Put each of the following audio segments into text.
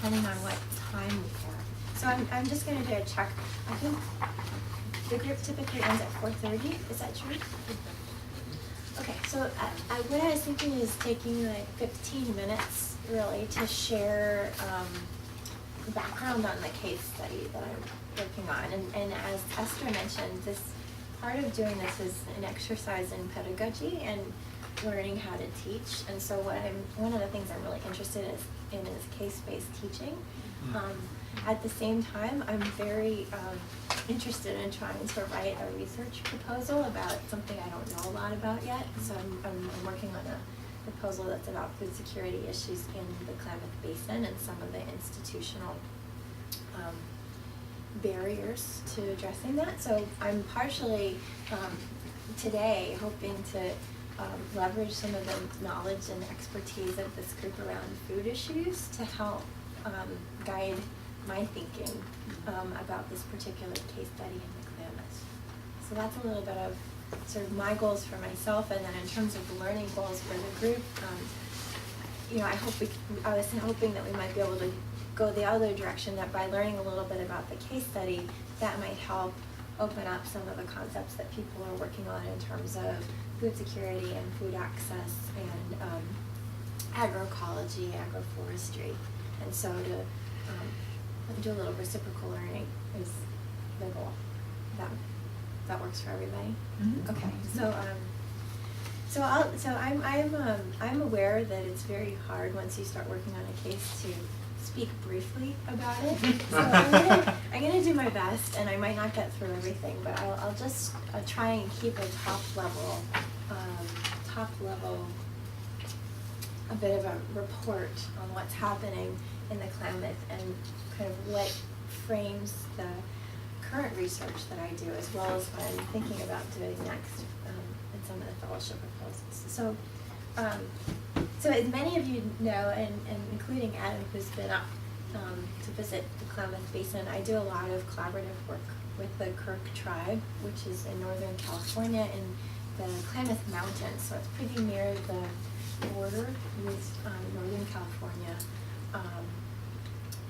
depending on what time we have. So I'm just going to do a check. I think the group typically ends at 4:30. Is that true? Okay, so what I was thinking is taking like 15 minutes really to share background on the case study that I'm working on. And as Esther mentioned, this part of doing this is an exercise in pedagogy and learning how to teach. And so one of the things I'm really interested in is case-based teaching. At the same time, I'm very interested in trying to write a research proposal about something I don't know a lot about yet. So I'm working on a proposal that's about food security issues in the Klamath Basin and some of the institutional barriers to addressing that. So I'm partially today hoping to leverage some of the knowledge and expertise of this group around food issues to help guide my thinking about this particular case study in the Klamath. So that's a little bit of sort of my goals for myself, and then in terms of the learning goals for the group, you know, I was hoping that we might be able to go the other direction, that by learning a little bit about the case study, that might help open up some of the concepts that people are working on in terms of food security and food access and agroecology, agroforestry. And so to do a little reciprocal learning is the goal. That works for everybody. Mm-hmm. Okay, so I'm aware that it's very hard once you start working on a case to speak briefly about it. So I'm gonna do my best, and I might not get through everything, but I'll just try and keep a top level, a bit of a report on what's happening in the Klamath and kind of what frames the current research that I do, as well as what I'm thinking about doing next in some of the fellowship proposals. So as many of you know, and including Adam, who's been up to visit the Klamath Basin, I do a lot of collaborative work with the Kirk tribe, which is in Northern California in the Klamath Mountains. So it's pretty near the border with Northern California.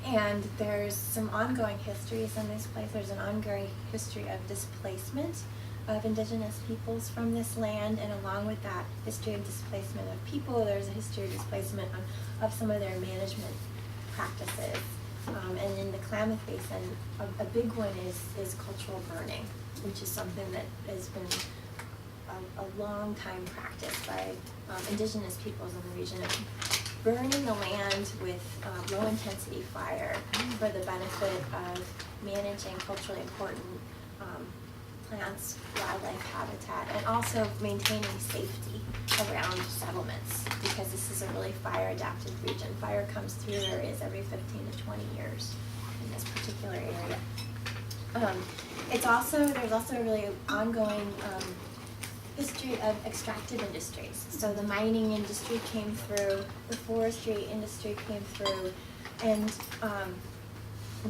And there's some ongoing histories in this place. There's an ongoing history of displacement of indigenous peoples from this land, and along with that history of displacement of people, there's a history of displacement of some of their management practices. And in the Klamath Basin, a big one is cultural burning, which is something that has been a long time practiced by indigenous peoples in the region, of burning the land with low intensity fire for the benefit of managing culturally important plants, wildlife habitat, and also maintaining safety around settlements, because this is a really fire-adapted region. Fire comes through areas every 15 to 20 years in this particular area. There's also a really ongoing history of extractive industries. So the mining industry came through, the forestry industry came through, and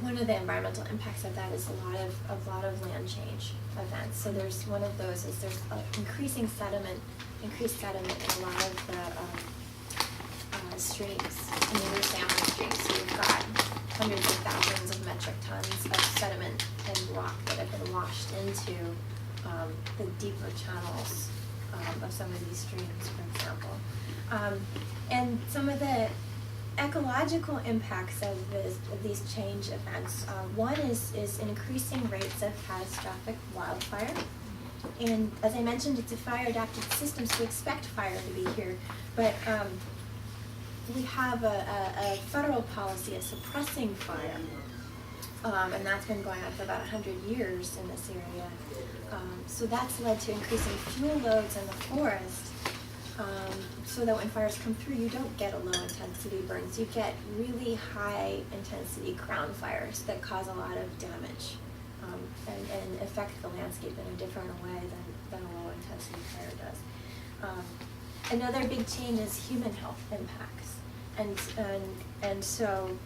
one of the environmental impacts of that is a lot of land change events. So there's one of those is there's increased sediment in a lot of the streams, in the salmon streams. So you've got hundreds of thousands of metric tons of sediment and rock that have been washed into the deeper channels of some of these streams, for example. And some of the ecological impacts of these change events. One is increasing rates of catastrophic wildfire. And as I mentioned, it's a fire-adapted system, so we expect fire to be here. But we have a federal policy of suppressing fire. And that's been going on for about 100 years in this area. So that's led to increasing fuel loads in the forest, so that when fires come through, you don't get a low intensity burns. You get really high intensity ground fires that cause a lot of damage and affect the landscape in a different way than a low intensity fire does. Another big change is human health impacts. And so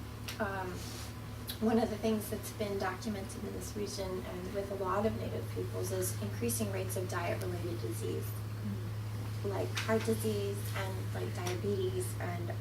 one of the things that's been documented in this region and with a lot of Native peoples is increasing rates of diet-related disease, like heart disease and like diabetes and